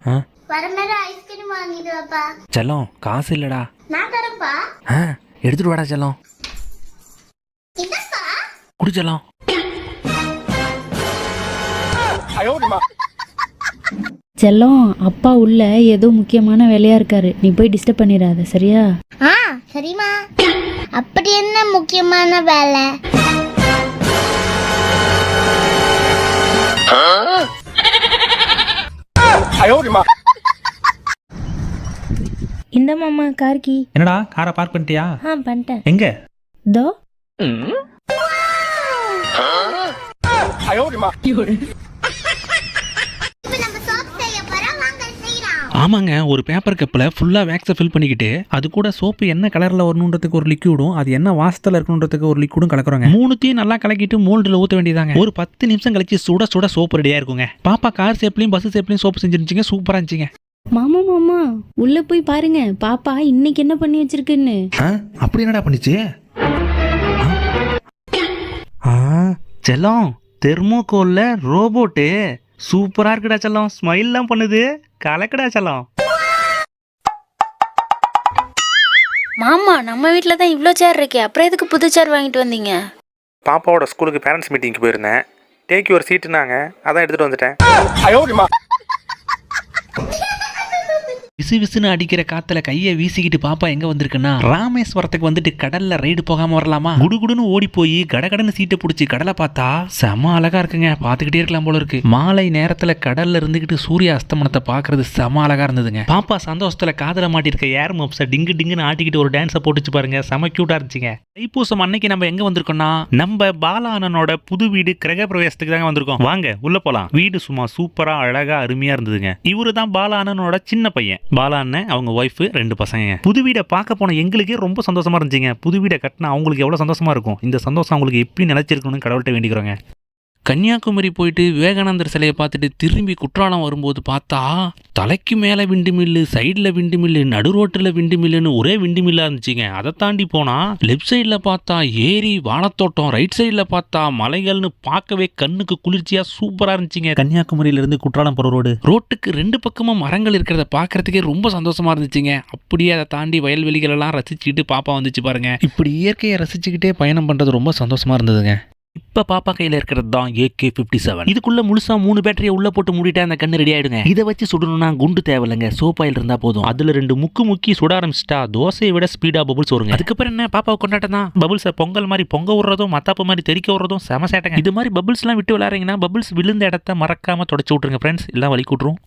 வரும்போது ஐஸ்கிரீம் வாங்கிட்டு வாப்பா. செல்லம் காசு இல்லடா. நான் தரேன்ப்பா. எடுத்துட்டு வாடா செல்லம். என்னப்பா? குடி செல்லம். செல்லம், அப்பா உள்ள ஏதோ முக்கியமான வேலையா இருக்காரு, நீ போய் டிஸ்டர்ப் பண்ணிடாத, சரியா? சரிம்மா. அப்படி என்ன முக்கியமான வேலை? இந்த மாமா கார்கி. என்னடா காரை பார்க் பண்ணிட்டியா? பண்ணிட்டேன். எங்க? தோ. ஆமாங்க, ஒரு பேப்பர் கப்பில் ஃபுல்லாக வேக்ஸை ஃபில் பண்ணிக்கிட்டு அது கூட சோப்பு என்ன கலரில் வரணுன்றதுக்கு ஒரு லிக்விடும் அது என்ன வாசத்தில் இருக்கணுன்றதுக்கு ஒரு லிக்விடும் கலக்குறோங்க. மூணுத்தையும் நல்லா கலக்கிட்டு மோல்டில் ஊற்ற வேண்டியதாங்க. ஒரு 10 நிமிஷம் கழிச்சு சுட சுட சோப்பு ரெடியாக இருக்குங்க. பாப்பா கார் ஷேப்லையும் பஸ் ஷேப்லையும் சோப்பு செஞ்சிருந்துச்சிங்க, சூப்பராக இருந்துச்சுங்க. மாமா மாமா உள்ள போய் பாருங்க, பாப்பா இன்னைக்கு என்ன பண்ணி வச்சிருக்குன்னு. அப்படி என்னடா பண்ணிச்சு? செல்லம், தெர்மோகோல்ல ரோபோட்டு சூப்பரா இருக்குடா செல்லம். ஸ்மைல்லாம் பண்ணுது, கலக்கடா செல்லம். மாமா, நம்ம வீட்டில் தான் இவ்வளோ சேர் இருக்கே, அப்புறம் எதுக்கு புது சேர் வாங்கிட்டு வந்தீங்க? பாப்பாவோட ஸ்கூலுக்கு பேரண்ட்ஸ் மீட்டிங்க்கு போயிருந்தேன். டேக் யுவர் சீட்டுனாங்க, அதான் எடுத்துட்டு வந்துட்டேன். விசு விசுன்னு அடிக்கிற காத்துல கையை வீசிக்கிட்டு பாப்பா எங்க வந்திருக்குன்னா ராமேஸ்வரத்துக்கு வந்துட்டு கடல்ல ரைடு போகாம வரலாமா குடுகுடுன்னு ஓடி போய் கடகடன்னு சீட்டை பிடிச்சி கடலை பார்த்தா செம அழகா இருக்குங்க. பாத்துக்கிட்டே இருக்கலாம் போல இருக்கு. மாலை நேரத்துல கடல்ல இருந்துகிட்டு சூரிய அஸ்தமனத்தை பாக்குறது செம அழகா இருந்ததுங்க. பாப்பா சந்தோஷத்துல காதல மாட்டிருக்க ஏர் மப்ஸ டிங்கு டிங்குன்னு ஆட்டிக்கிட்டு ஒரு டான்ஸை போட்டுச்சு பாருங்க, செம கியூட்டா இருந்துச்சுங்க. தைப்பூசம் அன்னைக்கு நம்ம எங்க வந்திருக்கோம்னா நம்ம பாலா அண்ணனோட புது வீடு கிரக பிரவேசத்துக்கு தாங்க வந்திருக்கோம். வாங்க உள்ள போலாம். வீடு சும்மா சூப்பரா அழகா அருமையா இருந்ததுங்க. இவரு தான் பாலா அண்ணனோட சின்ன பையன். பாலா அண்ணன், அவங்க ஒய்ஃப், 2 பசங்க. புது வீடை பார்க்க போன எங்களுக்கே ரொம்ப சந்தோஷமா இருந்துச்சுங்க. புது வீடை கட்டினா அவங்களுக்கு எவ்வளவு சந்தோஷமா இருக்கும். இந்த சந்தோஷம் அவங்களுக்கு எப்படி நினைச்சிருக்கணும்னு கடவுள்கிட்ட வேண்டிக்கிறோங்க. கன்னியாகுமரி போயிட்டு விவேகானந்தர் சிலையை பார்த்துட்டு திரும்பி குற்றாலம் வரும்போது பார்த்தா தலைக்கு மேலே விண்டு மில்லு, சைடில் விண்டு மில்லு, நடு ரோட்டில் விண்டு மில்லுன்னு ஒரே விண்டு மில்லாக இருந்துச்சுங்க. அதை தாண்டி போனால் லெஃப்ட் சைடில் பார்த்தா ஏரி, வாழைத்தோட்டம், ரைட் சைடில் பார்த்தா மலைகள்னு பார்க்கவே கண்ணுக்கு குளிர்ச்சியாக சூப்பராக இருந்துச்சுங்க. கன்னியாகுமரியிலேருந்து குற்றாலம் போகிற ரோட்டுக்கு 2 பக்கமும் மரங்கள் இருக்கிறத பார்க்கறதுக்கே ரொம்ப சந்தோஷமாக இருந்துச்சுங்க. அப்படியே அதை தாண்டி வயல்வெளிகள் எல்லாம் ரசிச்சுக்கிட்டு பாப்பா வந்துச்சு பாருங்க. இப்படி இயற்கையை ரசிச்சுக்கிட்டே பயணம் பண்ணுறது ரொம்ப சந்தோஷமாக இருந்ததுங்க. இப்ப பாப்பா கையில இருக்கிறது தான் AK-57. இதுக்குள்ள முழுசா 3 பேட்டரியை உள்ள போட்டு மூடிட்டா அந்த கண்ணு ரெடி ஆயிடுங்க. இதை வச்சு சுடணும்னா குண்டு தேவையில்லைங்க, சோப்பாயில் இருந்தா போதும். அதுல 2 முக்கி சுட ஆரம்பிச்சிட்டா தோசையை விட ஸ்பீடா பபுள்ஸ் வருங்க. அதுக்கப்புறம் என்ன, பாப்பாவை கொண்டாட்டம் தான். பபுள்ஸை பொங்கல் மாதிரி பொங்க விடுறதும் மத்தாப்பு மாதிரி தெறிக்க விடுறதும் செம சேட்டங்க. இது மாதிரி பபுள்ஸ் எல்லாம் விட்டு விளையாடுறீங்கன்னா பபுள்ஸ் விழுந்த இடத்த மறக்காம தொடச்சு விட்டுருங்க ஃப்ரெண்ட்ஸ், எல்லாம் வலி கூட்டுரும்.